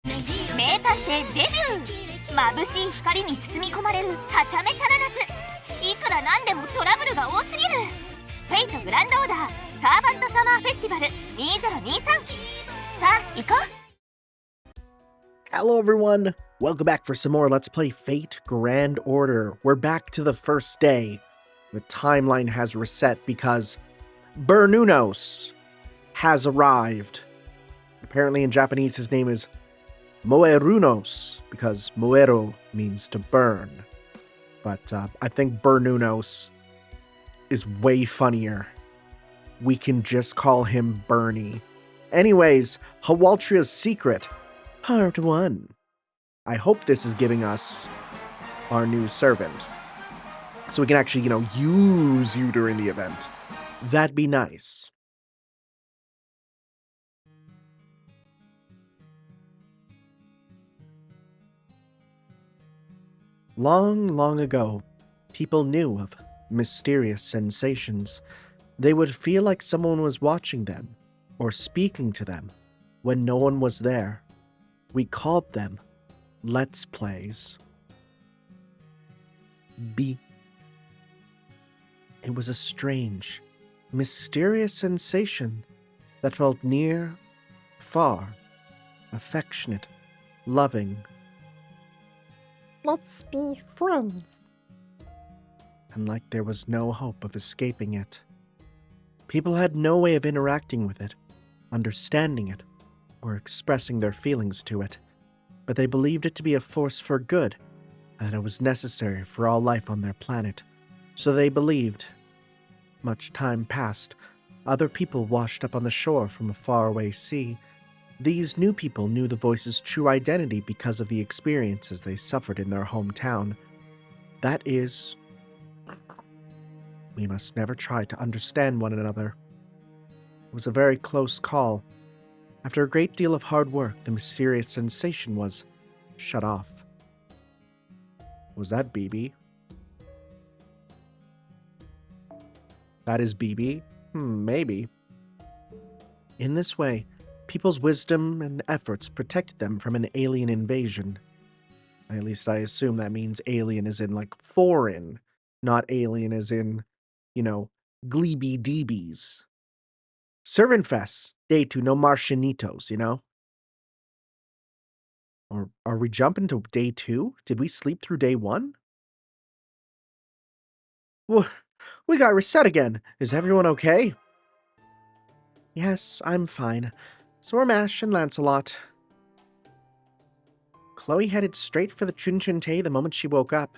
名探偵デビュー。眩しい光に包み込まれるはちゃめちゃな夏。いくらなんでもトラブルが多すぎる。フェイトグランドオーダーサーバントサマーフェスティバル2023。さあ行こう。 Hello everyone, welcome back for some more Let's Play Fate Grand Order. We're back to the first day. The timeline has reset because Bernunos has arrived. Apparently in Japanese his name is Moerunos, because Moero means to burn. But I think Bernunos is way funnier. We can just call him Bernie. Anyways, Hawaltria's Secret, Part 1. I hope this is giving us our new servant. So we can actually, use you during the event. That'd be nice. Long, long ago, people knew of mysterious sensations. They would feel like someone was watching them or speaking to them when no one was there. We called them Let's Plays. B. It was a strange, mysterious sensation that felt near, far, affectionate, loving. Let's be friends. And like there was no hope of escaping it. People had no way of interacting with it, understanding it, or expressing their feelings to it, but they believed it to be a force for good, and that it was necessary for all life on their planet. So they believed. Much time passed. Other people washed up on the shore from a faraway sea. These new people knew the voice's true identity because of the experiences they suffered in their hometown. That is, we must never try to understand one another. It was a very close call. After a great deal of hard work, the mysterious sensation was shut off. Was that BB? That is BB? Maybe. In this way, people's wisdom and efforts protected them from an alien invasion. At least I assume that means alien as in, like, foreign, not alien as in, gleeby deebies. Servant Fest, day 2, no Martianitos, Or are we jumping to day 2? Did we sleep through day 1? We got reset again. Is everyone okay? Yes, I'm fine. So are Mash and Lancelot. Chloe headed straight for the Chunchunte the moment she woke up.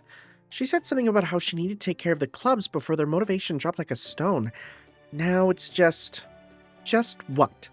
She said something about how she needed to take care of the clubs before their motivation dropped like a stone. Now it's just what?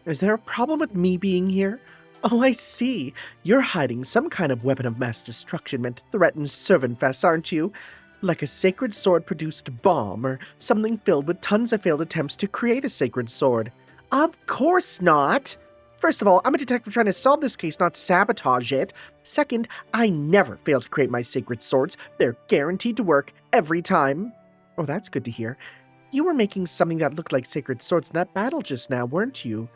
Is there a problem with me being here? Oh, I see. You're hiding some kind of weapon of mass destruction meant to threaten Servant Fest, aren't you? Like a sacred sword-produced bomb, or something filled with tons of failed attempts to create a sacred sword. Of course not! First of all, I'm a detective trying to solve this case, not sabotage it. Second, I never fail to create my sacred swords. They're guaranteed to work every time. Oh, that's good to hear. You were making something that looked like sacred swords in that battle just now, weren't you?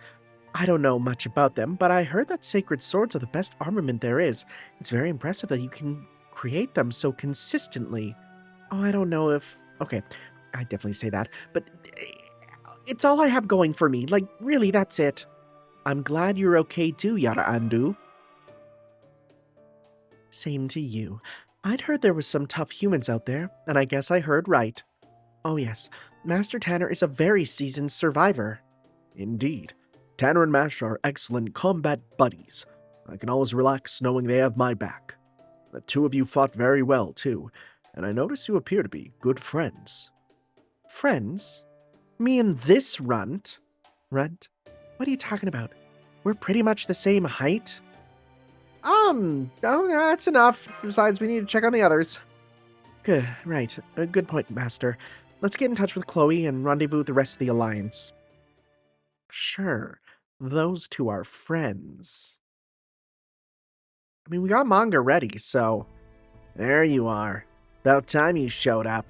I don't know much about them, but I heard that sacred swords are the best armament there is. It's very impressive that you can create them so consistently. Oh, I don't know if... Okay, I definitely say that, but it's all I have going for me. Like, really, that's it. I'm glad you're okay too, Yara Andu. Same to you. I'd heard there was some tough humans out there, and I guess I heard right. Oh yes, Master Tanner is a very seasoned survivor. Indeed. Tanner and Mash are excellent combat buddies. I can always relax knowing they have my back. The two of you fought very well, too, and I notice you appear to be good friends. Friends? Me and this runt? Runt? What are you talking about? We're pretty much the same height? Oh, that's enough. Besides, we need to check on the others. Good, right. A good point, Master. Let's get in touch with Chloe and rendezvous with the rest of the Alliance. Sure, those two are friends. I mean, we got manga ready, so... There you are. About time you showed up.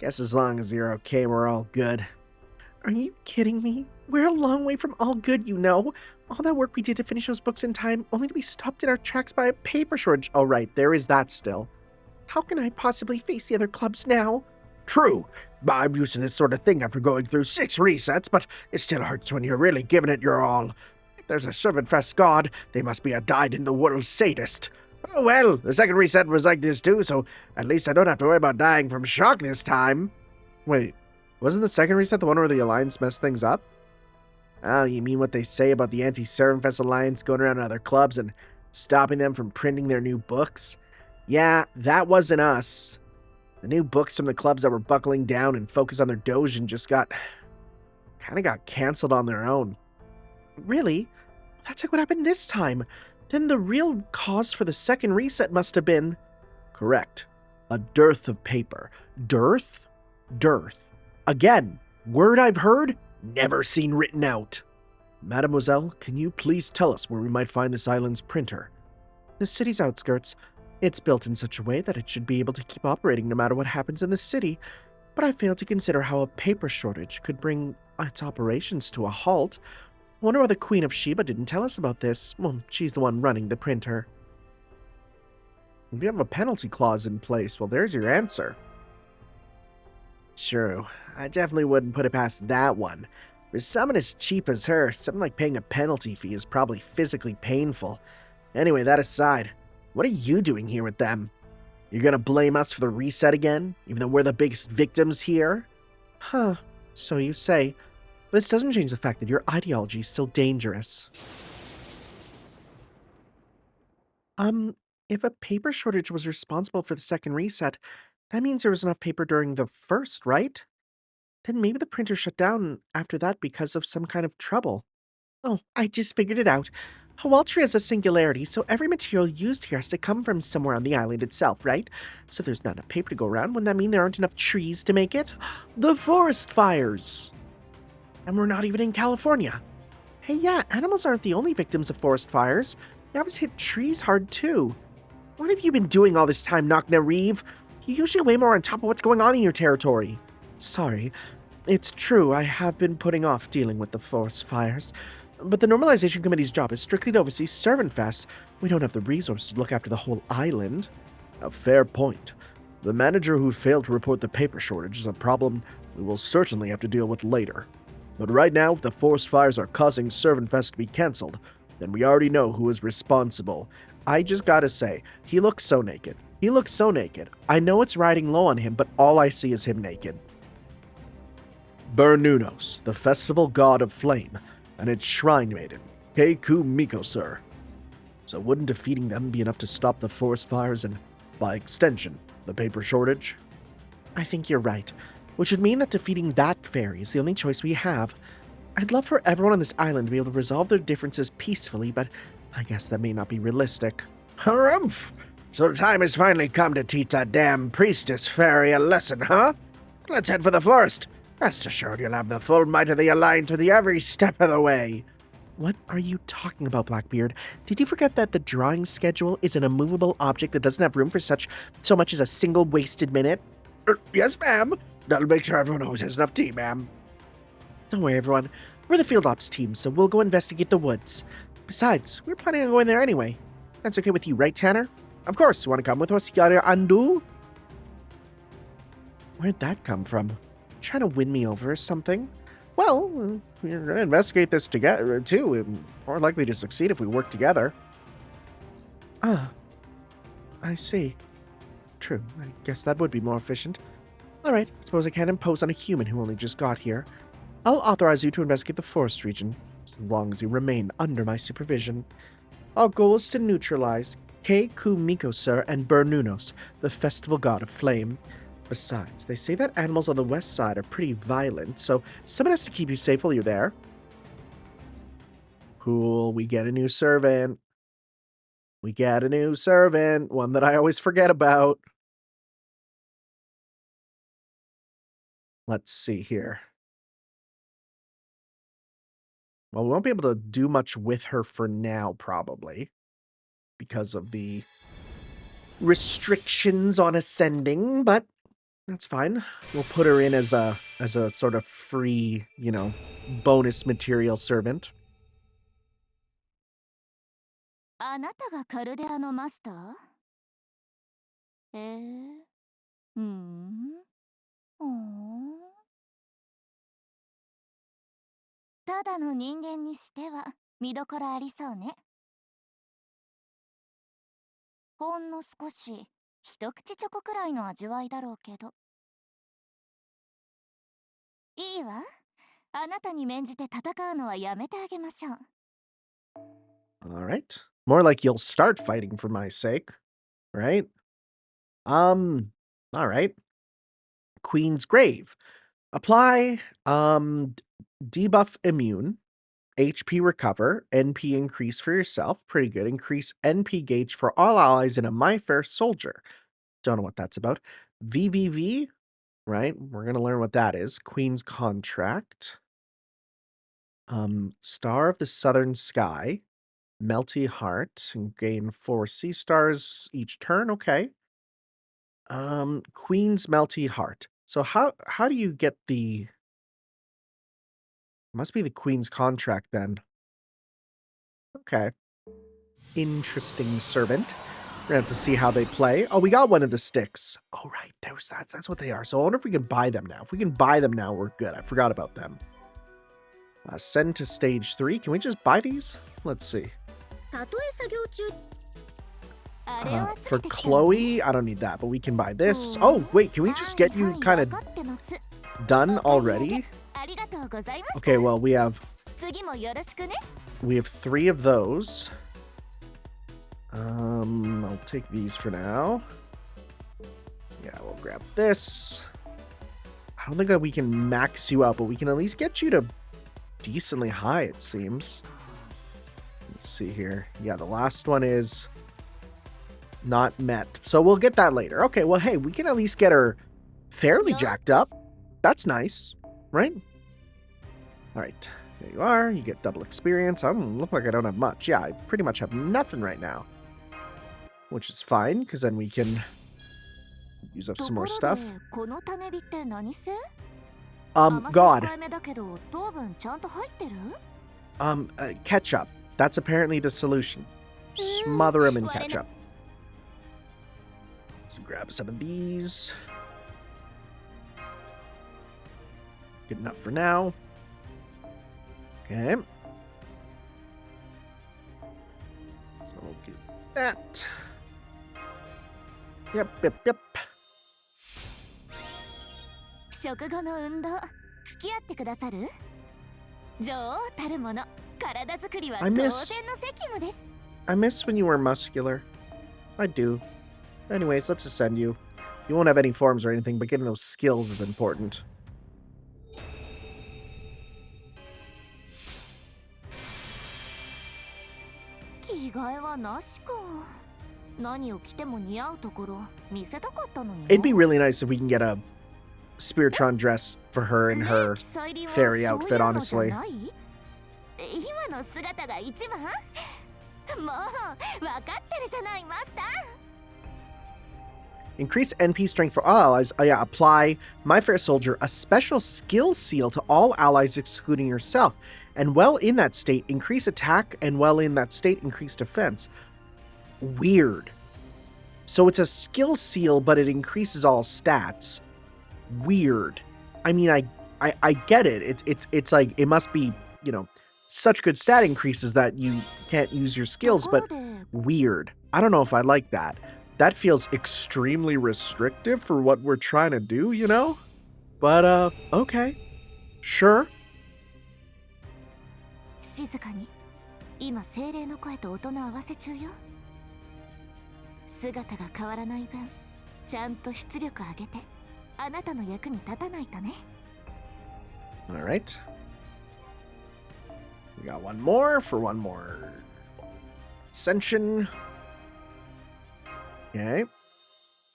Guess as long as you're okay, we're all good. Are you kidding me? We're a long way from all good, All that work we did to finish those books in time, only to be stopped in our tracks by a paper shortage. Oh, right, there is that still. How can I possibly face the other clubs now? True. I'm used to this sort of thing after going through 6 resets, but it still hurts when you're really giving it your all. If there's a Servant Fest god, they must be a dyed-in-the-wool sadist. Oh well, the second reset was like this too, so at least I don't have to worry about dying from shock this time. Wait, wasn't the second reset the one where the Alliance messed things up? Oh, you mean what they say about the Anti-Servant Fest Alliance going around to other clubs and stopping them from printing their new books? Yeah, that wasn't us. The new books from the clubs that were buckling down and focused on their doujin just got canceled on their own. Really? That's like what happened this time. Then the real cause for the second reset must have been... Correct. A dearth of paper. Dearth? Dearth. Again, word I've heard, never seen written out. Mademoiselle, can you please tell us where we might find this island's printer? The city's outskirts. It's built in such a way that it should be able to keep operating no matter what happens in the city, but I fail to consider how a paper shortage could bring its operations to a halt. Wonder why the Queen of Sheba didn't tell us about this. Well, she's the one running the printer. If you have a penalty clause in place, well, there's your answer. True. I definitely wouldn't put it past that one. For someone as cheap as her, something like paying a penalty fee is probably physically painful. Anyway, that aside, what are you doing here with them? You're gonna blame us for the reset again, even though we're the biggest victims here? Huh, so you say. This doesn't change the fact that your ideology is still dangerous. If a paper shortage was responsible for the second reset, that means there was enough paper during the first, right? Then maybe the printer shut down after that because of some kind of trouble. Oh, I just figured it out. Hawaltri has a singularity, so every material used here has to come from somewhere on the island itself, right? So if there's not enough paper to go around, wouldn't that mean there aren't enough trees to make it? The forest fires! And we're not even in California. Hey, yeah, animals aren't the only victims of forest fires. They always hit trees hard, too. What have you been doing all this time, Nakna Reeve? You're usually way more on top of what's going on in your territory. Sorry. It's true, I have been putting off dealing with the forest fires. But the Normalization Committee's job is strictly to oversee Servant Fest. We don't have the resources to look after the whole island. A fair point. The manager who failed to report the paper shortage is a problem we will certainly have to deal with later. But right now, if the forest fires are causing Servant Fest to be cancelled, then we already know who is responsible. I just gotta say, he looks so naked. He looks so naked. I know it's riding low on him, but all I see is him naked. Bernunos, the festival god of flame, and its shrine maiden, Keiku Miko, sir. So wouldn't defeating them be enough to stop the forest fires and, by extension, the paper shortage? I think you're right, which would mean that defeating that fairy is the only choice we have. I'd love for everyone on this island to be able to resolve their differences peacefully, but I guess that may not be realistic. Harumph! So the time has finally come to teach that damn priestess fairy a lesson, huh? Let's head for the forest. Rest assured you'll have the full might of the Alliance with you every step of the way. What are you talking about, Blackbeard? Did you forget that the drawing schedule is an immovable object that doesn't have room for so much as a single wasted minute? Yes, ma'am. That'll make sure everyone always has enough tea, ma'am. Don't worry, everyone. We're the field ops team, so we'll go investigate the woods. Besides, we're planning on going there anyway. That's okay with you, right, Tanner? Of course. You want to come with us, Yara Andu? Where'd that come from? Trying to win me over or something? Well, we're going to investigate this together, too. We're more likely to succeed if we work together. Ah, I see. True, I guess that would be more efficient. Alright, I suppose I can't impose on a human who only just got here. I'll authorize you to investigate the forest region, as long as you remain under my supervision. Our goal is to neutralize Keiku Miko, sir, and Bernunos, the festival god of flame. Besides, they say that animals on the west side are pretty violent, so someone has to keep you safe while you're there. Cool, we get a new servant. We get a new servant, one that I always forget about. Let's see here. Well, we won't be able to do much with her for now, probably, because of the restrictions on ascending, but that's fine. We'll put her in as a sort of free, bonus material servant. あなたがカルデアのマスター？うん。ただの人間にしては見どころありそうね。ほんの少し一口チョコくらいの味わいだろうけど。いいわ。あなたに免じて戦うのはやめてあげましょう。Alright. More like you'll start fighting for my sake, right? Alright. Queen's Grave. Apply, debuff immune, HP recover, NP increase for yourself. Pretty good. Increase NP gauge for all allies in a My Fair Soldier. Don't know what that's about. VVV, right? We're going to learn what that is. Queen's Contract. Star of the Southern Sky. Melty Heart. And gain 4 sea stars each turn. Okay. Queen's Melty Heart. So how do you get the... Must be the Queen's Contract then. Okay. Interesting servant. We're gonna have to see how they play. Oh, we got one of the sticks. Oh, right. That's what they are. So I wonder if we can buy them now. If we can buy them now, we're good. I forgot about them. Send to stage 3. Can we just buy these? Let's see. For Chloe, I don't need that, but we can buy this. Oh, wait. Can we just get you kind of done already? Okay, well, we have 3 of those. I'll take these for now. Yeah, we'll grab this. I don't think that we can max you out, but we can at least get you to decently high, it seems. Let's see here. Yeah, the last one is not met. So we'll get that later. Okay, well, hey, we can at least get her fairly jacked up. That's nice, right? All right, there you are. You get double experience. I don't look like I don't have much. Yeah, I pretty much have nothing right now, which is fine because then we can use up some more stuff. God. Ketchup. That's apparently the solution. Smother him in ketchup. Let's grab some of these. Good enough for now. Okay. So we'll get that. Yep. 食後の運動付き合ってくださる？女王たるもの、体作りは当然の責務です。I miss when you were muscular. I do. Anyways, let's ascend you. You won't have any forms or anything, but getting those skills is important. It'd be really nice if we can get a Spiritron dress for her in her fairy outfit, honestly. Increase NP strength for all allies. Oh yeah, apply My Fair Soldier, a special skill seal to all allies excluding yourself. And while in that state, increase attack, and while in that state, increase defense. Weird. So it's a skill seal, but it increases all stats. Weird. I mean, I get it. It's like, it must be, you know, such good stat increases that you can't use your skills, but weird. I don't know if I like that. That feels extremely restrictive for what we're trying to do, you know? But, okay. Sure. 静かに。今精霊の声と音の合わせ中よ。姿が変わらない分、ちゃんと出力上げて、あなたの役に立たないとね。All right. We got one more for one more Ascension. Okay.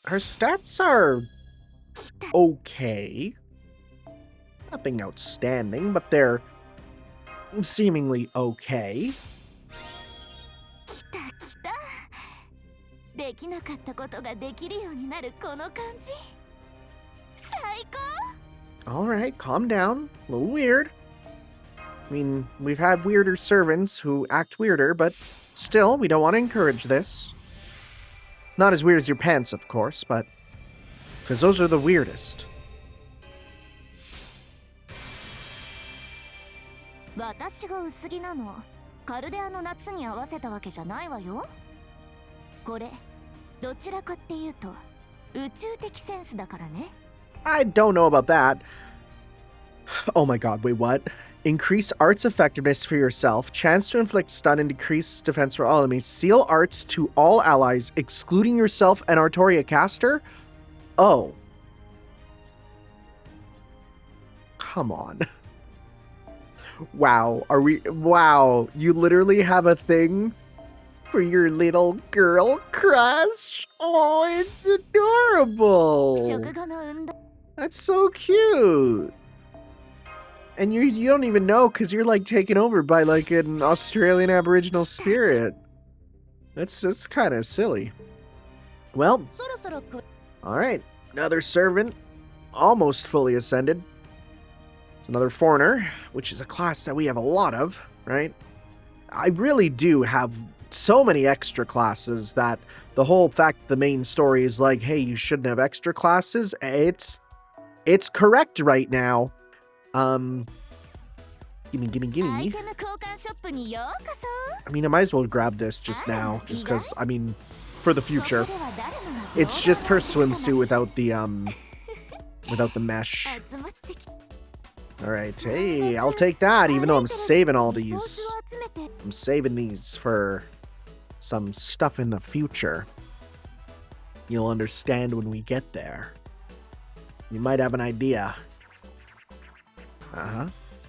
Her stats are okay. Nothing outstanding, but they're seemingly okay. できなかったことができるようになるこの感じ。最高。 All right, calm down. A little weird. I mean, we've had weirder servants who act weirder, but Still, we don't want to encourage this. Not as weird as your pants, of course, but... because those are the weirdest. 私が薄着なのはカルデアの夏に合わせたわけじゃないわよ。これどちらかっていうと宇宙的センスだからね。I don't know about that. Oh my god, wait, what? Increase arts effectiveness for yourself, chance to inflict stun and decrease defense for all enemies, seal arts to all allies, excluding yourself and Artoria caster? Oh. Come on. Wow, wow, you literally have a thing for your little girl crush? Oh, it's adorable. That's so cute. And you don't even know because you're like taken over by like an Australian Aboriginal spirit. That's kind of silly. Well, all right, another servant, almost fully ascended. It's another foreigner, which is a class that we have a lot of, right? I really do have so many extra classes that the whole fact the main story is like, hey, you shouldn't have extra classes. It's correct right now. Gimme. I mean, I might as well grab this just now, just because, I mean, for the future. It's just her swimsuit without the mesh. Alright, hey, I'll take that, even though I'm saving all these. I'm saving these for some stuff in the future. You'll understand when we get there. You might have an idea.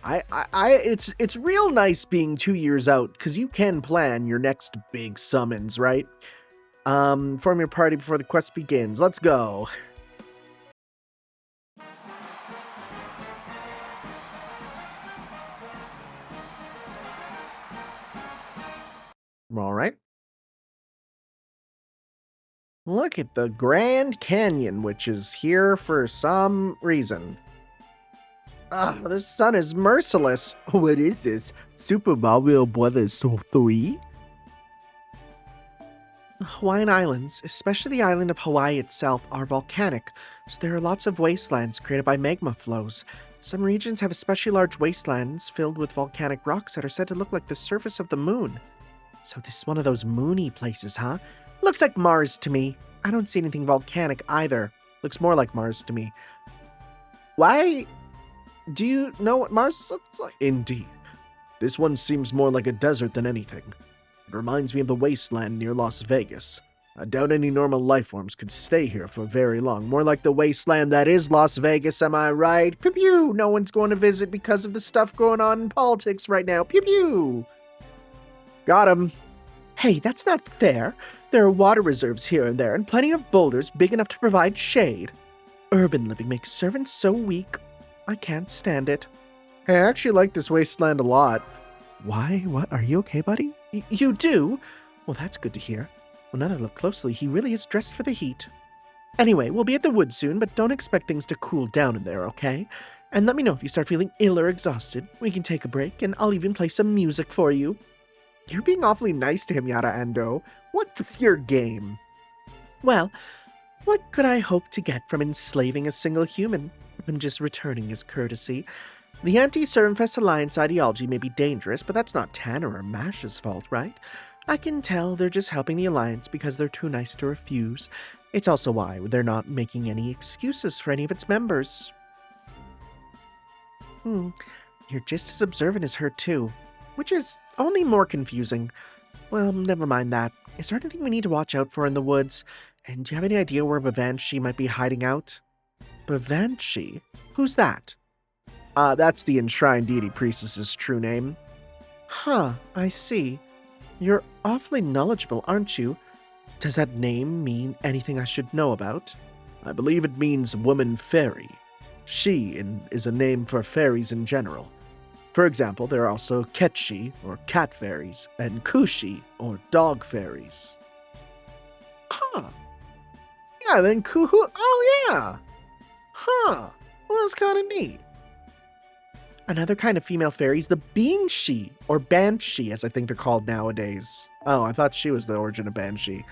It's real nice being 2 years out, because you can plan your next big summons, right? Form your party before the quest begins. Let's go. All right. Look at the Grand Canyon, which is here for some reason. The sun is merciless. What is this? Super Mario Brothers 3? Hawaiian Islands, especially the island of Hawaii itself, are volcanic, so there are lots of wastelands created by magma flows. Some regions have especially large wastelands filled with volcanic rocks that are said to look like the surface of the moon. So this is one of those moony places, huh? Looks like Mars to me. I don't see anything volcanic either. Looks more like Mars to me. Why? Do you know what Mars looks like? Indeed. This one seems more like a desert than anything. It reminds me of the wasteland near Las Vegas. I doubt any normal life forms could stay here for very long. More like the wasteland that is Las Vegas, am I right? Pew pew! No one's going to visit because of the stuff going on in politics right now. Pew pew! Got him. Hey, that's not fair. There are water reserves here and there, and plenty of boulders big enough to provide shade. Urban living makes servants so weak. I can't stand it. Hey, I actually like this wasteland a lot. Why? What? Are you okay, buddy? You do? Well, that's good to hear. Well, now that I look closely, he really is dressed for the heat. Anyway, we'll be at the woods soon, but don't expect things to cool down in there, okay? And let me know if you start feeling ill or exhausted. We can take a break, and I'll even play some music for you. You're being awfully nice to him, Yara Ando. What's your game? Well, what could I hope to get from enslaving a single human? I'm just returning his courtesy. The anti-Sermfest Alliance ideology may be dangerous, but that's not Tanner or Mash's fault, right? I can tell they're just helping the Alliance because they're too nice to refuse. It's also why they're not making any excuses for any of its members. You're just as observant as her, too. Which is only more confusing. Well, never mind that. Is there anything we need to watch out for in the woods? And do you have any idea where Bavanshi might be hiding out? Bavanshi? Who's that? That's the enshrined deity priestess's true name. Huh, I see. You're awfully knowledgeable, aren't you? Does that name mean anything I should know about? I believe it means woman fairy. She is a name for fairies in general. For example, there are also Ketchi, or cat fairies, and Kushi, or dog fairies. Huh. Yeah, then Kuhu... Oh, yeah! Huh. Well, that's kind of neat. Another kind of female fairies, the Banshee, or Banshee, as I think they're called nowadays. Oh, I thought she was the origin of Banshee.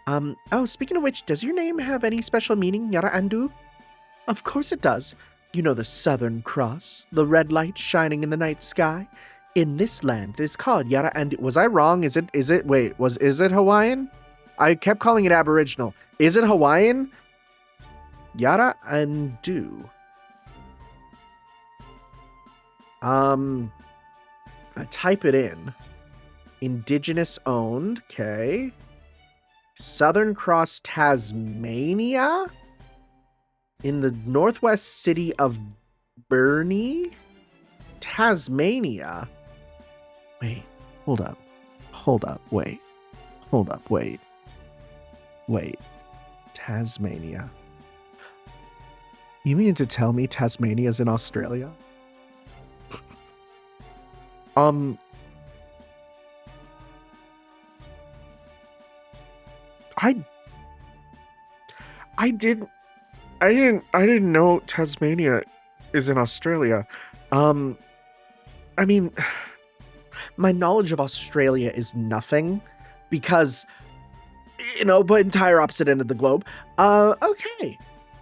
Oh, speaking of which, does your name have any special meaning, Yara Andu? Of course it does. You know the Southern Cross, the red light shining in the night sky. In this land, it is called Yara Andu. Was I wrong? Is it Hawaiian? I kept calling it Aboriginal. Is it Hawaiian? Yara Andu. I type it in. Indigenous owned, okay. Southern Cross, Tasmania? In the northwest city of Burnie? Tasmania? Wait, hold up. Wait. Tasmania. You mean to tell me Tasmania's in Australia? I didn't know Tasmania is in Australia. I mean, my knowledge of Australia is nothing because, but entire opposite end of the globe. Okay.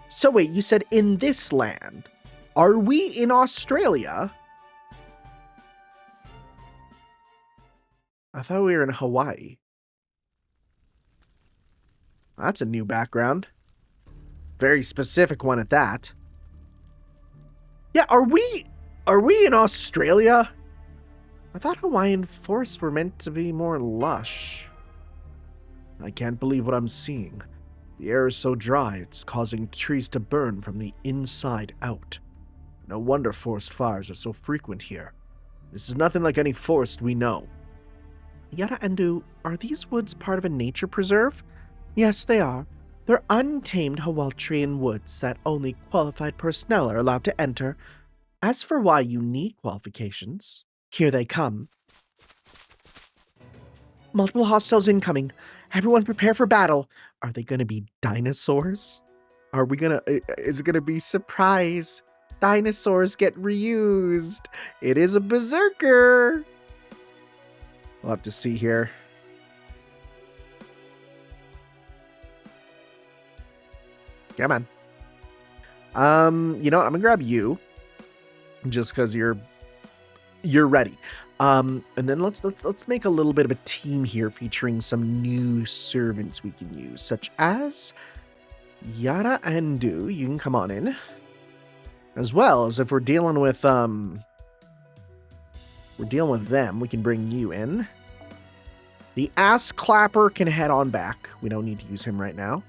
So wait, you said in this land. Are we in Australia? I thought we were in Hawaii. That's a new background. Very specific one at that. Yeah, are we in Australia? I thought Hawaiian forests were meant to be more lush. I can't believe what I'm seeing. The air is so dry, it's causing trees to burn from the inside out. No wonder forest fires are so frequent here. This is nothing like any forest we know. Yara Endu, are these woods part of a nature preserve? Yes, they are. They're untamed Hawaltrian woods that only qualified personnel are allowed to enter. As for why you need qualifications, here they come. Multiple hostiles incoming. Everyone prepare for battle. Are they going to be dinosaurs? Is it going to be surprise? Dinosaurs get reused. It is a berserker. We'll have to see here. Come on. You know what? I'm gonna grab you, just because you're ready. And then let's make a little bit of a team here, featuring some new servants we can use, such as Yara Andu. You can come on in, as well as if we're dealing with them, we can bring you in. The Ass Clapper can head on back. We don't need to use him right now.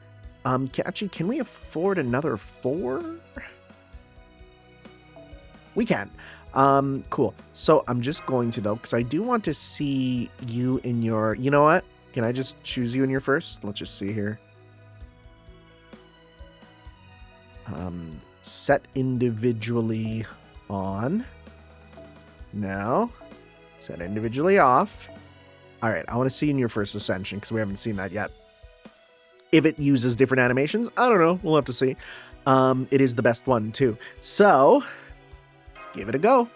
Can we afford another 4? We can. Cool. So I'm just going to, though, because I do want to see you in your, you know what? Can I just choose you in your first? Let's just see here. Set individually on. Now, set individually off. All right, I want to see you in your first Ascension, because we haven't seen that yet. If it uses different animations, I don't know. We'll have to see. It is the best one, too. So, let's give it a go.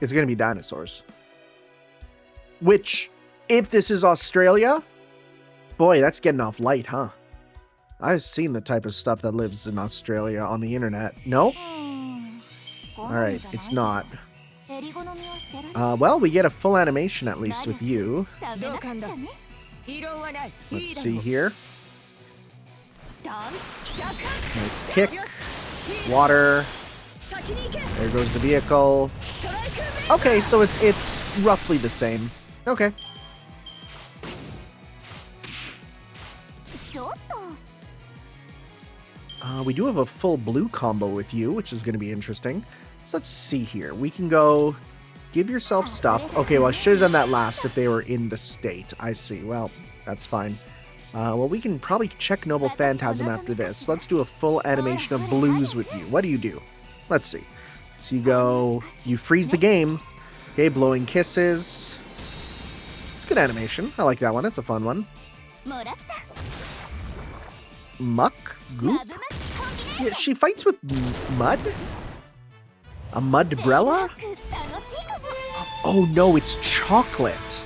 It's going to be dinosaurs. Which, if this is Australia, boy, that's getting off light, huh? I've seen the type of stuff that lives in Australia on the internet. Nope. Alright, it's not. Well, we get a full animation at least with you. Let's see here. Nice kick. Water. There goes the vehicle. Okay, so it's roughly the same. Okay. We do have a full blue combo with you, which is going to be interesting. So let's see here. We can go give yourself stuff. Okay, well, I should have done that last if they were in the state. I see. Well, that's fine. Well, we can probably check Noble Phantasm after this. Let's do a full animation of blues with you. What do you do? Let's see. So you freeze the game. Okay, blowing kisses. It's good animation. I like that one. It's a fun one. Muck? Goop? Yeah, she fights with mud? A mudbrella? Oh no, it's chocolate.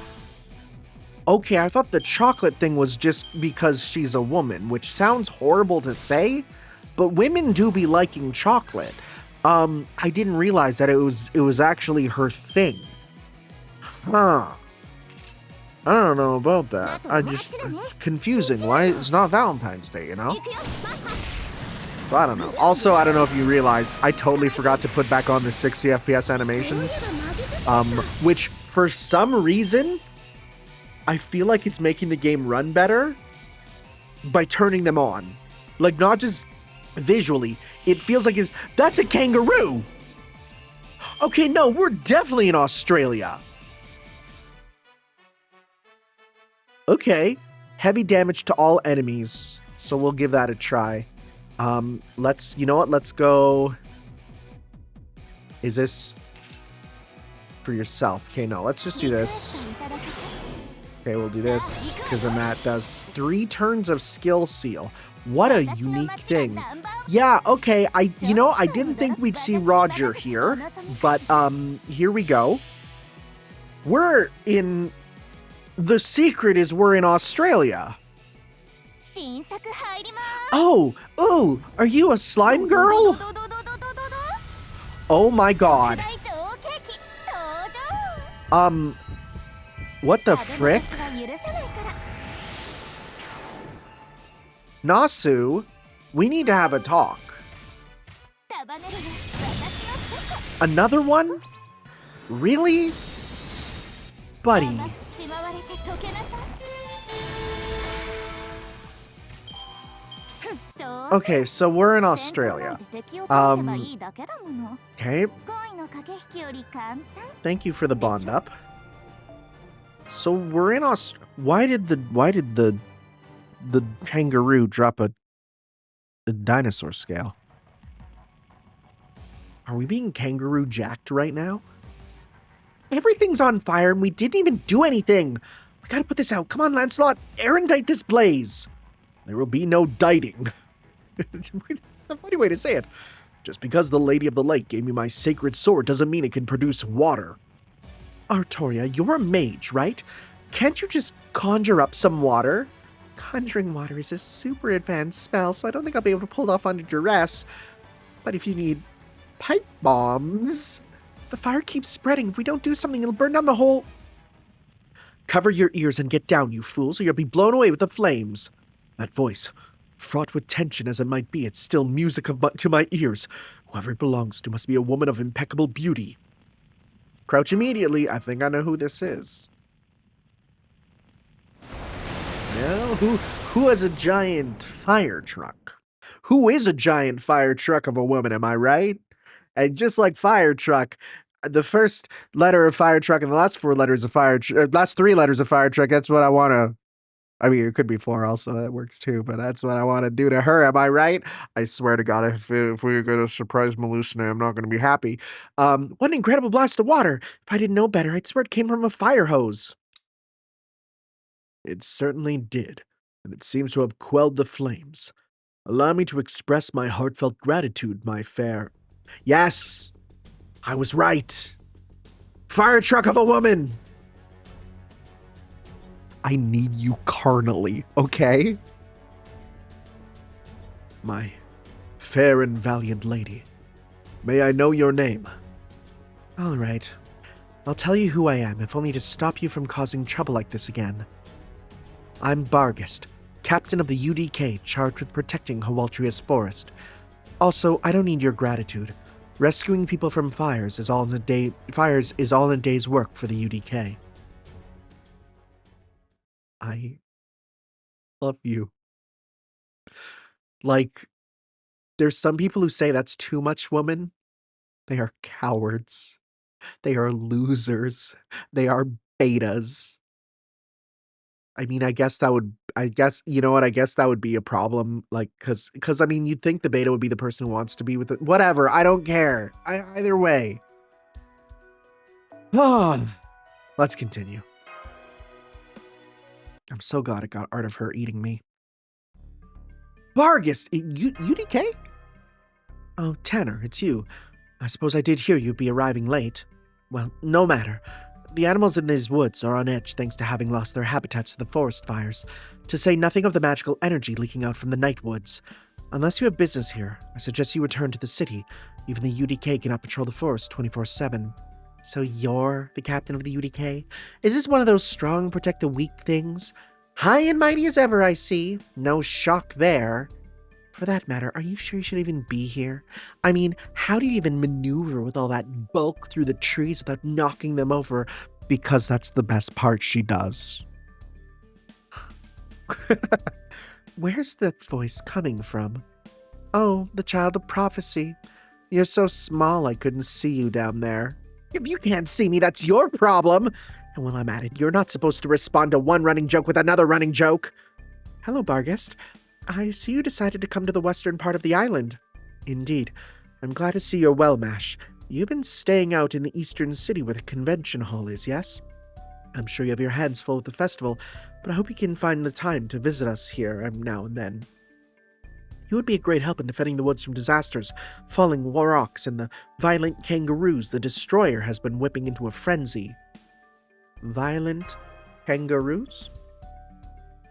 Okay, I thought the chocolate thing was just because she's a woman, which sounds horrible to say, but women do be liking chocolate. I didn't realize that it was actually her thing. Huh. I don't know about that. Confusing. Why it's not Valentine's Day, you know? So I don't know. Also, I don't know if you realized, I totally forgot to put back on the 60 FPS animations. Which, for some reason, I feel like it's making the game run better by turning them on. Like, not just visually. It feels like that's a kangaroo! Okay, no, we're definitely in Australia. Okay, heavy damage to all enemies. So we'll give that a try. You know what? Let's go. Is this for yourself? Okay, no, let's just do this. Okay, we'll do this, because then that does 3 turns of skill seal. What a unique thing. Yeah, okay, I didn't think we'd see Roger here, but, here we go. The secret is we're in Australia. Oh, are you a slime girl? Oh my god. What the frick? Nasu, we need to have a talk. Another one? Really? Buddy. Okay, so we're in Australia. Okay. Thank you for the bond up. So we're in why did the kangaroo drop a dinosaur scale? Are we being kangaroo jacked right now? Everything's on fire and we didn't even do anything. We gotta put this out. Come on, Lancelot. Erendite this blaze. There will be no diting. A funny way to say it. Just because the Lady of the Lake gave me my sacred sword doesn't mean it can produce water. Artoria, you're a mage, right? Can't you just conjure up some water? Conjuring water is a super advanced spell, so I don't think I'll be able to pull it off under duress. But if you need pipe bombs, the fire keeps spreading. If we don't do something, it'll burn down the whole... Cover your ears and get down, you fools, or you'll be blown away with the flames. That voice, fraught with tension as it might be, it's still music to my ears. Whoever it belongs to must be a woman of impeccable beauty. Crouch immediately. I think I know who this is. Now, who has a giant fire truck? Who is a giant fire truck of a woman, am I right? And just like fire truck, the first letter of fire truck and the last 4 letters of fire last 3 letters of fire truck, that's what I want to... I mean, it could be 4 also, that works too, but that's what I want to do to her, am I right? I swear to God, if we're going to surprise Melusine, I'm not going to be happy. What an incredible blast of water! If I didn't know better, I'd swear it came from a fire hose. It certainly did, and it seems to have quelled the flames. Allow me to express my heartfelt gratitude, my fair... Yes! I was right! Fire truck of a woman! I need you carnally, okay? My fair and valiant lady, may I know your name? All right. I'll tell you who I am, if only to stop you from causing trouble like this again. I'm Barghest, captain of the UDK, charged with protecting Hawaltria's forest. Also, I don't need your gratitude. Rescuing people from fires is all in a day's work for the UDK. I love you. Like, there's some people who say that's too much, woman. They are cowards. They are losers. They are betas. I mean, I guess, you know what? I guess that would be a problem. Like, cause I mean, you'd think the beta would be the person who wants to be with it. Whatever. I don't care. Either way. Let's continue. I'm so glad it got out of her eating me. Barghest, UDK? Oh, Tanner, it's you. I suppose I did hear you'd be arriving late. Well, no matter. The animals in these woods are on edge thanks to having lost their habitats to the forest fires, to say nothing of the magical energy leaking out from the night woods. Unless you have business here, I suggest you return to the city. Even the UDK cannot patrol the forest 24/7. So you're the captain of the UDK? Is this one of those strong protect the weak things? High and mighty as ever, I see. No shock there. For that matter, are you sure you should even be here? I mean, how do you even maneuver with all that bulk through the trees without knocking them over? Because that's the best part she does. Where's that voice coming from? Oh, the child of prophecy. You're so small I couldn't see you down there. If you can't see me, that's your problem. And while I'm at it, you're not supposed to respond to one running joke with another running joke. Hello, Barghest. I see you decided to come to the western part of the island. Indeed. I'm glad to see you're well, Mash. You've been staying out in the eastern city where the convention hall is, yes? I'm sure you have your hands full with the festival, but I hope you can find the time to visit us here now and then. You would be a great help in defending the woods from disasters, falling rocks, and the violent kangaroos the Destroyer has been whipping into a frenzy. Violent kangaroos?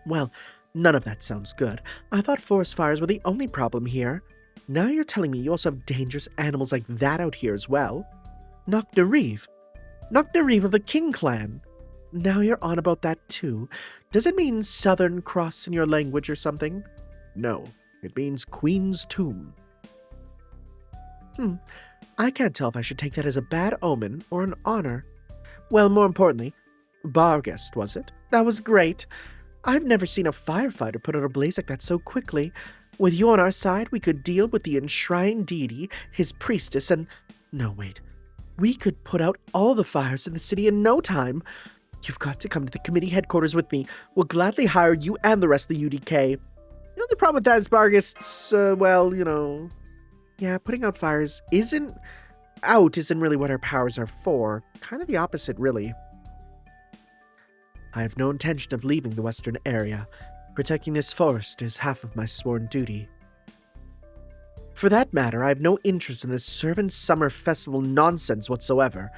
Well, none of that sounds good. I thought forest fires were the only problem here. Now you're telling me you also have dangerous animals like that out here as well? Nocnarive of the King Clan. Now you're on about that too. Does it mean Southern Cross in your language or something? No, it means Queen's Tomb. I can't tell if I should take that as a bad omen or an honor. Well, more importantly, Barghest, was it? That was great. I've never seen a firefighter put out a blaze like that so quickly. With you on our side, we could deal with the enshrined deity, his priestess, and... No, wait. We could put out all the fires in the city in no time. You've got to come to the committee headquarters with me. We'll gladly hire you and the rest of the UDK. The only problem with that is Barghest's, Yeah, putting out fires isn't really what our powers are for. Kind of the opposite, really. I have no intention of leaving the western area. Protecting this forest is half of my sworn duty. For that matter, I have no interest in this Servant Summer Festival nonsense whatsoever,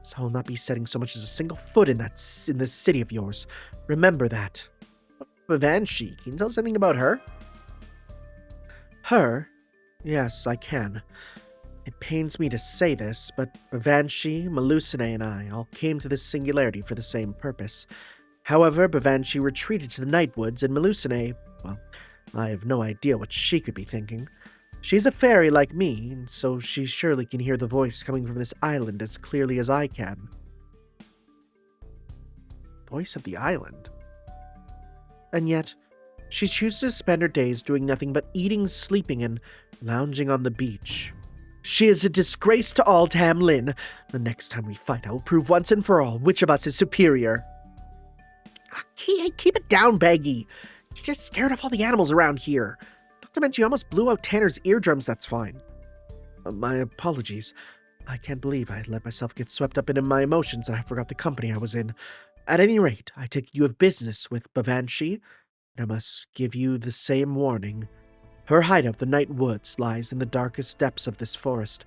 so I will not be setting so much as a single foot in this city of yours. Remember that. Banshee, can you tell us anything about her? Her? Yes, I can. It pains me to say this, but Banshee, Melusine, and I all came to this singularity for the same purpose. However, Banshee retreated to the Nightwoods, and Melusine, well, I have no idea what she could be thinking. She's a fairy like me, and so she surely can hear the voice coming from this island as clearly as I can. Voice of the island? And yet, she chooses to spend her days doing nothing but eating, sleeping, and lounging on the beach. She is a disgrace to all Tamlin. The next time we fight, I will prove once and for all which of us is superior. Keep it down, Baggy. You're just scared of all the animals around here. Not to mention you almost blew out Tanner's eardrums, that's fine. My apologies. I can't believe I let myself get swept up into my emotions and I forgot the company I was in. At any rate, I take you have business with Banshee, and I must give you the same warning. Her hideout, the Night Woods, lies in the darkest depths of this forest.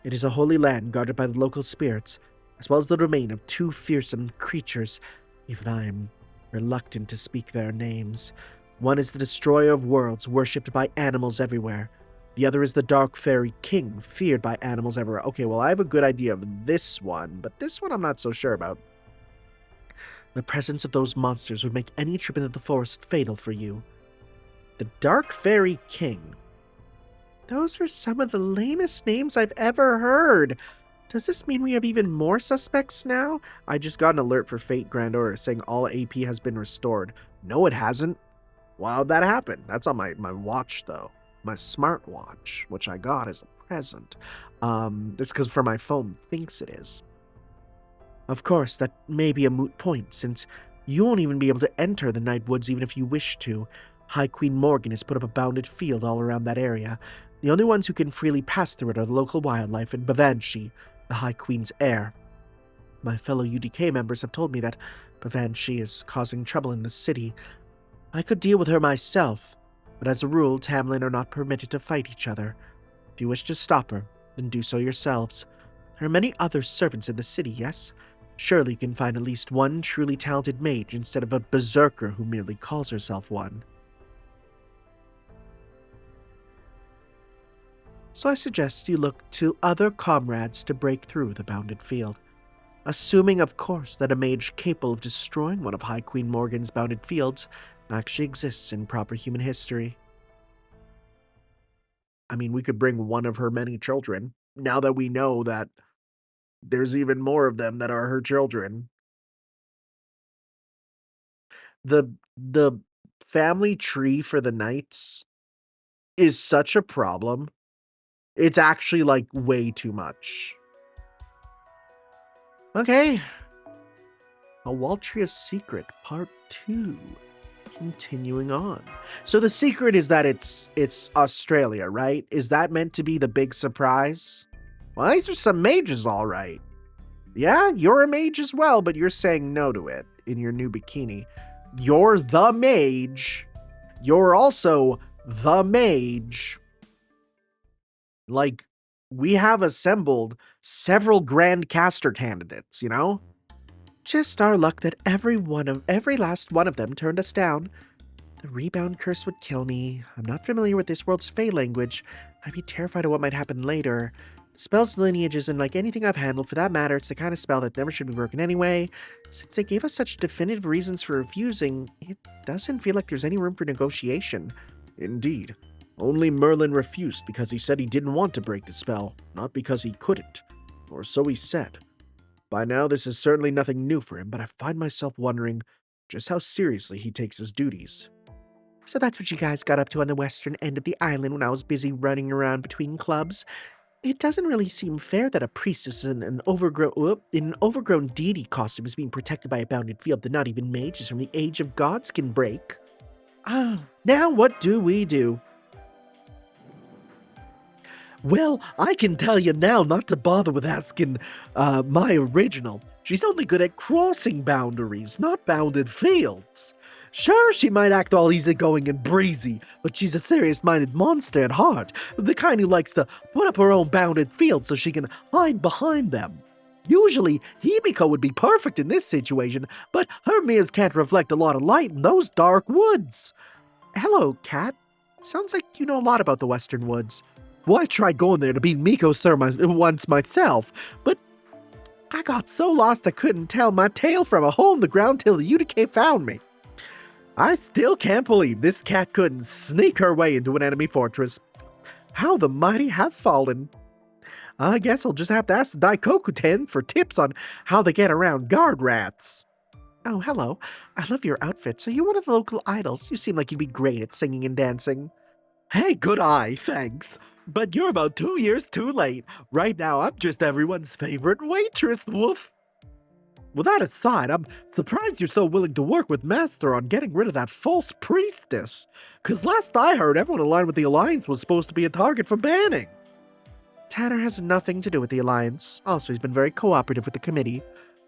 It is a holy land guarded by the local spirits, as well as the domain of two fearsome creatures. Even I am reluctant to speak their names. One is the Destroyer of Worlds, worshipped by animals everywhere. The other is the Dark Fairy King, feared by animals everywhere. Okay, well, I have a good idea of this one, but this one I'm not so sure about. The presence of those monsters would make any trip into the forest fatal for you. The Dark Fairy King. Those are some of the lamest names I've ever heard. Does this mean we have even more suspects now? I just got an alert for Fate Grand Order saying all AP has been restored. No, it hasn't. Why'd that happen? That's on my watch, though. My smartwatch, which I got as a present. It's because for my phone thinks it is. Of course, that may be a moot point, since you won't even be able to enter the Night Woods even if you wish to. High Queen Morgan has put up a bounded field all around that area. The only ones who can freely pass through it are the local wildlife and Banshee, the High Queen's heir. My fellow UDK members have told me that Bavanshi is causing trouble in the city. I could deal with her myself, but as a rule, Tamlin are not permitted to fight each other. If you wish to stop her, then do so yourselves. There are many other servants in the city, yes? Surely you can find at least one truly talented mage instead of a berserker who merely calls herself one. So I suggest you look to other comrades to break through the bounded field. Assuming, of course, that a mage capable of destroying one of High Queen Morgan's bounded fields actually exists in proper human history. I mean, we could bring one of her many children, now that we know that there's even more of them that are her children. The family tree for the knights is such a problem. It's actually, like, way too much. Okay. A Waltria's Secret, Part 2. Continuing on. So the secret is that it's Australia, right? Is that meant to be the big surprise? Well, these are some mages, all right. Yeah, you're a mage as well, but you're saying no to it in your new bikini. You're the mage. You're also the mage. Like, we have assembled several Grand Caster candidates, you know? Just our luck that every last one of them turned us down. The rebound curse would kill me. I'm not familiar with this world's Fey language. I'd be terrified of what might happen later. The spell's lineage isn't like anything I've handled. For that matter, it's the kind of spell that never should be broken anyway. Since they gave us such definitive reasons for refusing, it doesn't feel like there's any room for negotiation. Indeed. Only Merlin refused because he said he didn't want to break the spell, not because he couldn't. Or so he said. By now, this is certainly nothing new for him, but I find myself wondering just how seriously he takes his duties. So that's what you guys got up to on the western end of the island when I was busy running around between clubs. It doesn't really seem fair that a priestess in an overgrown deity costume is being protected by a bounded field that not even mages from the Age of Gods can break. Now what do we do? Well, I can tell you now not to bother with asking my original. She's only good at crossing boundaries, not bounded fields. Sure, she might act all easygoing and breezy, but she's a serious-minded monster at heart, the kind who likes to put up her own bounded fields so she can hide behind them. Usually, Himiko would be perfect in this situation, but her mirrors can't reflect a lot of light in those dark woods. Hello, Cat. Sounds like you know a lot about the Western Woods. Well, I tried going there to beat Miko Sir once myself, but I got so lost I couldn't tell my tail from a hole in the ground till the UDK found me. I still can't believe this cat couldn't sneak her way into an enemy fortress. How the mighty have fallen. I guess I'll just have to ask the Daikoku-ten for tips on how they get around guard rats. Oh, hello. I love your outfit. So you're one of the local idols. You seem like you'd be great at singing and dancing. Hey, good eye, thanks. But you're about 2 years too late. Right now, I'm just everyone's favorite waitress, woof. Well, that aside, I'm surprised you're so willing to work with Master on getting rid of that false priestess. 'Cause last I heard, everyone aligned with the Alliance was supposed to be a target for banning. Tanner has nothing to do with the Alliance. Also, he's been very cooperative with the committee.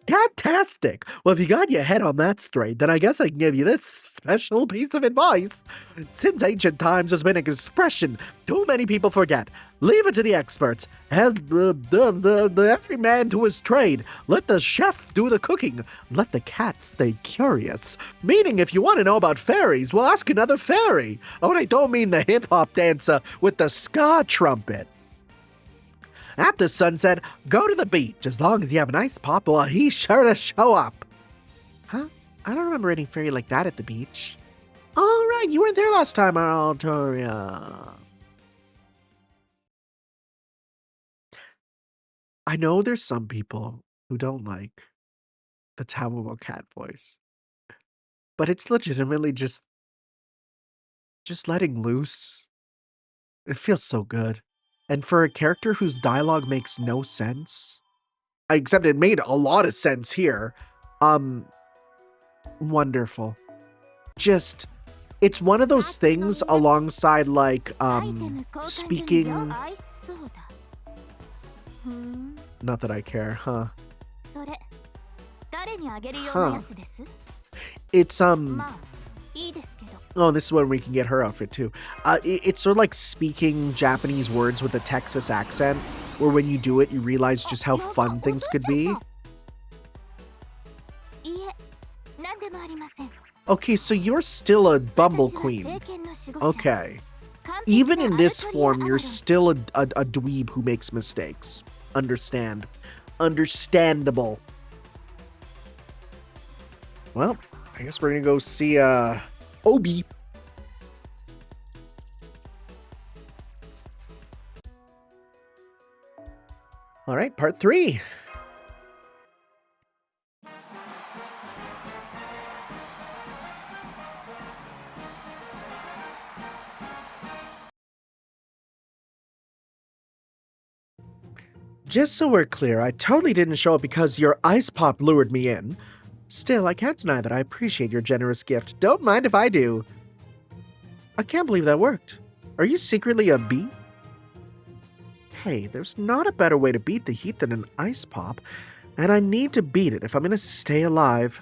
Fantastic! Well, if you got your head on that straight, then I guess I can give you this special piece of advice. Since ancient times, there's been an expression too many people forget. Leave it to the experts. And every man to his trade. Let the chef do the cooking. Let the cat stay curious. Meaning, if you want to know about fairies, well, ask another fairy. Oh, and I don't mean the hip-hop dancer with the ska trumpet. After sunset, go to the beach. As long as you have a nice pop, well, he's sure to show up. Huh? I don't remember any fairy like that at the beach. All right, you weren't there last time, Altoria. I know there's some people who don't like the Tamamo cat voice, but it's legitimately just letting loose. It feels so good. And for a character whose dialogue makes no sense, except it made a lot of sense here, wonderful. Just, it's one of those things alongside, like, speaking... Not that I care, huh? Huh. It's, oh, this is where we can get her outfit, too. It's sort of like speaking Japanese words with a Texas accent, where when you do it, you realize just how fun things could be. Okay, so you're still a Bumble Queen. Okay. Even in this form, you're still a dweeb who makes mistakes. Understandable. Well, I guess we're gonna go see, Obi. Alright, part 3. Just so we're clear, I totally didn't show up because your ice pop lured me in. Still, I can't deny that I appreciate your generous gift. Don't mind if I do. I can't believe that worked. Are you secretly a bee? Hey, there's not a better way to beat the heat than an ice pop, and I need to beat it if I'm gonna stay alive.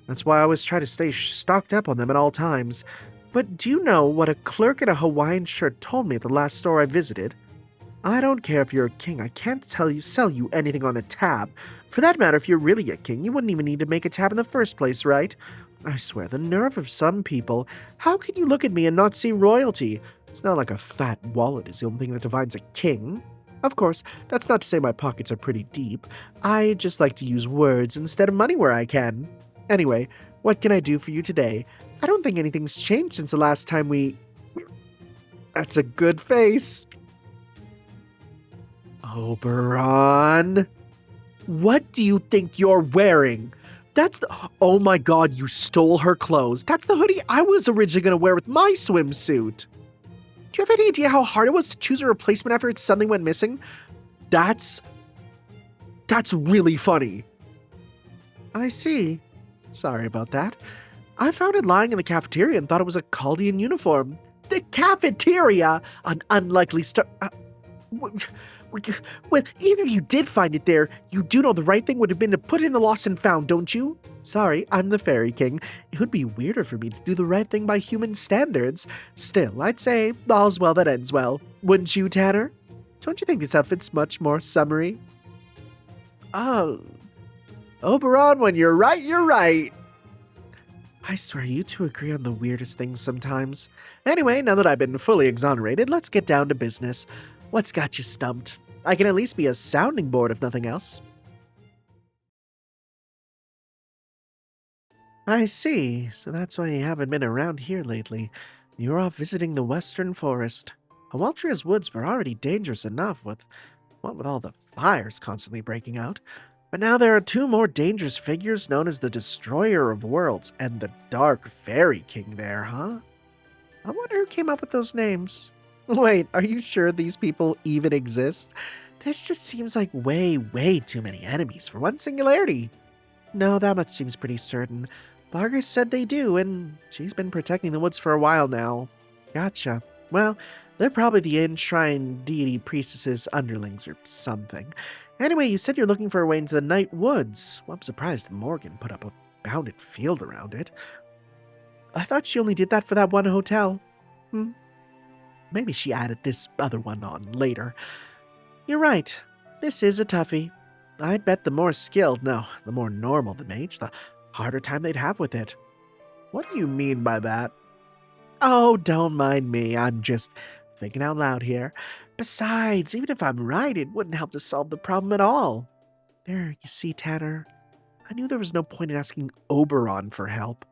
That's why I always try to stay stocked up on them at all times. But do you know what a clerk in a Hawaiian shirt told me at the last store I visited? I don't care if you're a king, I can't sell you anything on a tab. For that matter, if you're really a king, you wouldn't even need to make a tab in the first place, right? I swear, the nerve of some people. How can you look at me and not see royalty? It's not like a fat wallet is the only thing that defines a king. Of course, that's not to say my pockets are pretty deep. I just like to use words instead of money where I can. Anyway, what can I do for you today? I don't think anything's changed since the last time we... That's a good face. Oberon? What do you think you're wearing? That's the... Oh my god, you stole her clothes. That's the hoodie I was originally going to wear with my swimsuit. Do you have any idea how hard it was to choose a replacement after it suddenly went missing? That's really funny. I see. Sorry about that. I found it lying in the cafeteria and thought it was a Chaldean uniform. The cafeteria? An unlikely well, even if you did find it there, you do know the right thing would have been to put it in the lost and found, don't you? Sorry, I'm the Fairy King. It would be weirder for me to do the right thing by human standards. Still, I'd say all's well that ends well. Wouldn't you, Tanner? Don't you think this outfit's much more summery? Oh. Oberon, when you're right, you're right. I swear you two agree on the weirdest things sometimes. Anyway, now that I've been fully exonerated, let's get down to business. What's got you stumped? I can at least be a sounding board if nothing else. I see. So that's why you haven't been around here lately. You're off visiting the Western Forest. Hawaltria's woods were already dangerous enough with all the fires constantly breaking out. But now there are 2 more dangerous figures known as the Destroyer of Worlds and the Dark Fairy King there, huh? I wonder who came up with those names. Wait, are you sure these people even exist? This just seems like way too many enemies for one singularity. No, that much seems pretty certain. Barghest said they do, and she's been protecting the woods for a while now. Gotcha. Well, they're probably the enshrined deity priestess's underlings or something. Anyway, you said you're looking for a way into the Night Woods. Well, I'm surprised Morgan put up a bounded field around it. I thought she only did that for that one hotel. Maybe she added this other one on later. You're right. This is a toughie. I'd bet the more skilled, no, the more normal the mage, the harder time they'd have with it. What do you mean by that? Oh, don't mind me. I'm just thinking out loud here. Besides, even if I'm right, it wouldn't help to solve the problem at all. There, you see, Tanner? I knew there was no point in asking Oberon for help.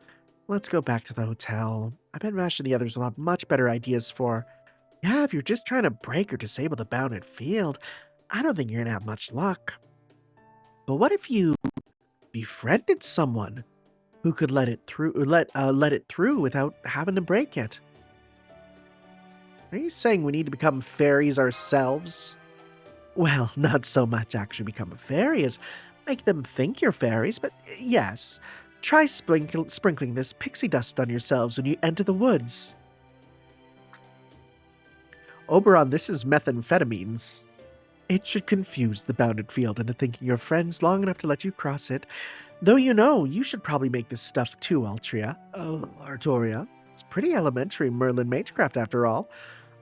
Let's go back to the hotel. I bet Mash and the others will have much better ideas for... Yeah, if you're just trying to break or disable the bounded field, I don't think you're gonna have much luck. But what if you befriended someone who could let it through without having to break it? Are you saying we need to become fairies ourselves? Well, not so much actually become a fairy as make them think you're fairies, but yes. Try sprinkling this pixie dust on yourselves when you enter the woods. Oberon, this is methamphetamines. It should confuse the bounded field into thinking you're friends long enough to let you cross it. Though you should probably make this stuff too, Altria. Oh, Artoria. It's pretty elementary Merlin Magecraft after all.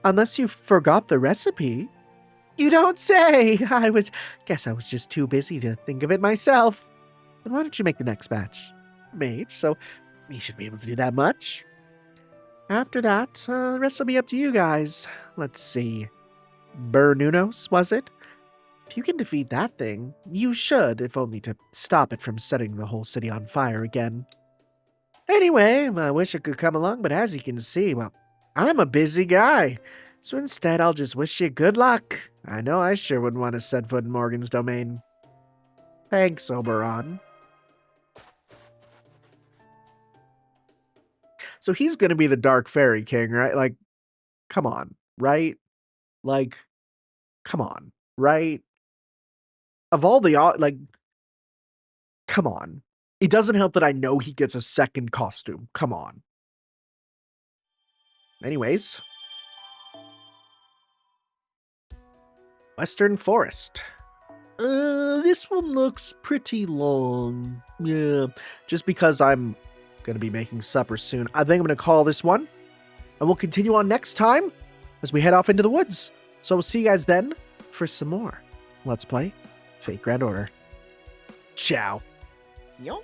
Unless you forgot the recipe. You don't say! Guess I was just too busy to think of it myself. Then why don't you make the next batch? Mage, so you should be able to do that much. After that, the rest will be up to you guys. Let's see. Bernunos, was it? If you can defeat that thing, you should, if only to stop it from setting the whole city on fire again. Anyway, I wish I could come along, but as you can see, well, I'm a busy guy. So instead, I'll just wish you good luck. I know I sure wouldn't want to set foot in Morgan's domain. Thanks, Oberon. So he's going to be the Dark Fairy King, right? Like, come on, right? Like, come on, right? Of all the, like, come on. It doesn't help that I know he gets a second costume. Come on. Anyways. Western Forest. This one looks pretty long. Yeah, just because I'm going to be making supper soon. I think I'm going to call this one. And we'll continue on next time as we head off into the woods. So we'll see you guys then for some more Let's Play Fate Grand Order. Ciao. Yo.